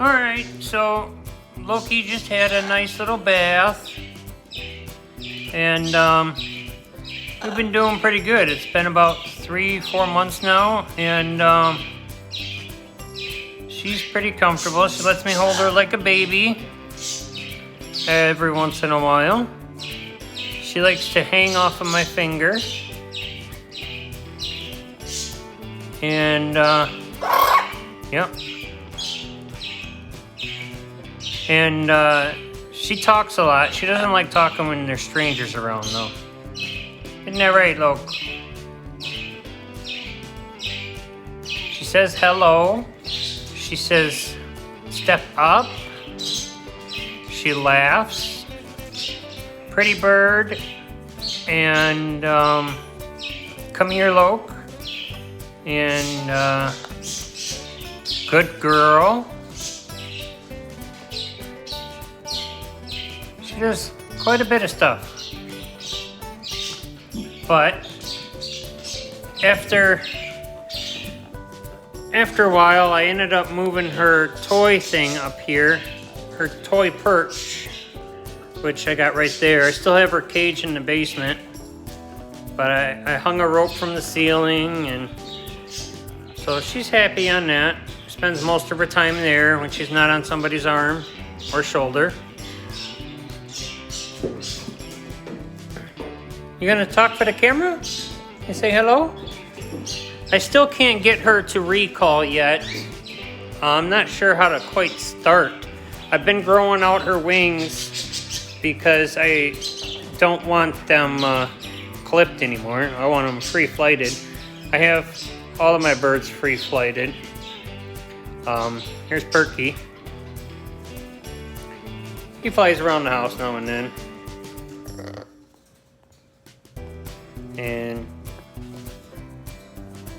Alright, so Loki just had a nice little bath. And we've been doing pretty good. It's been about 3-4 months now, and she's pretty comfortable. She lets me hold her like a baby every once in a while. She likes to hang off of my finger. And yep. And she talks a lot. She doesn't like talking when there's strangers around, though. Isn't that right, Loke? She says hello. She says, step up. She laughs. Pretty bird. And come here, Loke. And good girl. She does quite a bit of stuff. But after a while, I ended up moving her toy thing up here, her toy perch, which I got right there. I still have her cage in the basement, but I hung a rope from the ceiling, and so she's happy on that. Spends most of her time there when she's not on somebody's arm or shoulder. You gonna talk for the camera? You say hello? I still can't get her to recall yet. I'm not sure how to quite start. I've been growing out her wings because don't want them clipped anymore. I want them free-flighted. I have all of my birds free-flighted. Here's Perky. He flies around the house now and then. And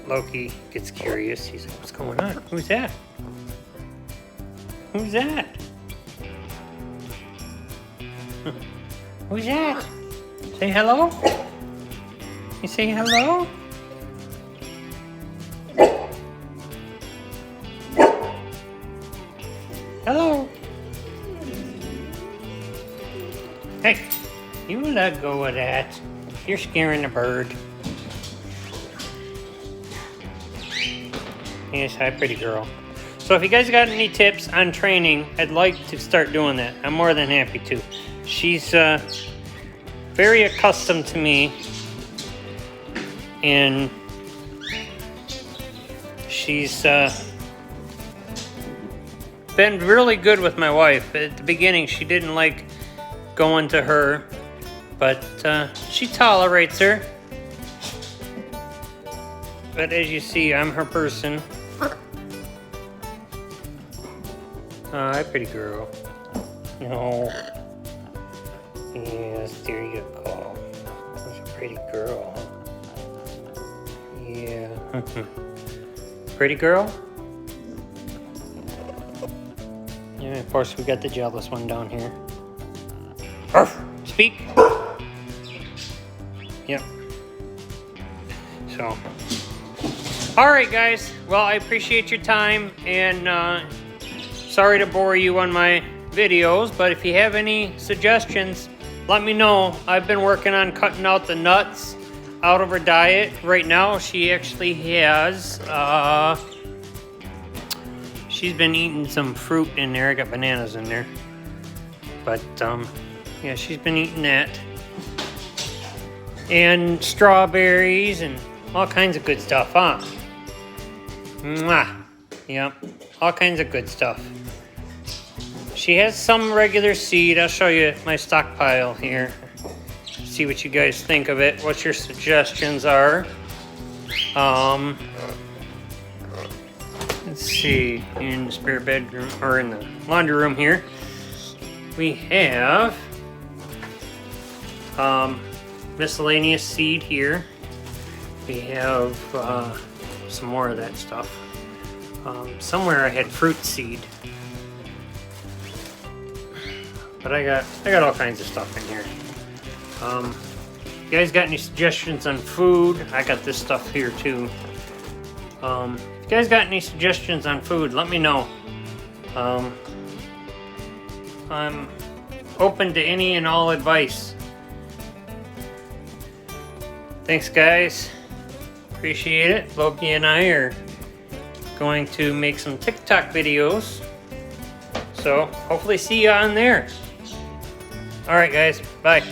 Loki gets curious. He's like, what's going on? Who's that? Who's that? Who's that? Say hello? You say hello? Hello? Hey, you let go of that. You're scaring the bird. Yes, hi, pretty girl. So if you guys got any tips on training, I'd like to start doing that. I'm more than happy to. She's very accustomed to me, and she's been really good with my wife. At the beginning, she didn't like going to her, but she tolerates her. But as you see, I'm her person. Hi, pretty girl. No. Yes, there you go. That's a pretty girl. Yeah. Pretty girl? Yeah, of course, we got the jealous one down here. Arf! Speak! Yep. So. Alright, guys. Well, I appreciate your time, and sorry to bore you on my videos, but if you have any suggestions, let me know. I've been working on cutting out the nuts out of her diet. Right now, she actually has, she's been eating some fruit in there. I got bananas in there. But, yeah, she's been eating that. And strawberries and all kinds of good stuff, huh? Mwah! Yep, all kinds of good stuff. She has some regular seed. I'll show you my stockpile here. See what you guys think of it. What your suggestions are. Let's see. In the spare bedroom, or in the laundry room here, we have miscellaneous seed here. We have some more of that stuff. Somewhere I had fruit seed. But I got all kinds of stuff in here. You guys got any suggestions on food? I got this stuff here too. If you guys got any suggestions on food, let me know. I'm open to any and all advice. Thanks, guys. Appreciate it. Loki and I are going to make some TikTok videos. So hopefully see you on there. All right, guys. Bye.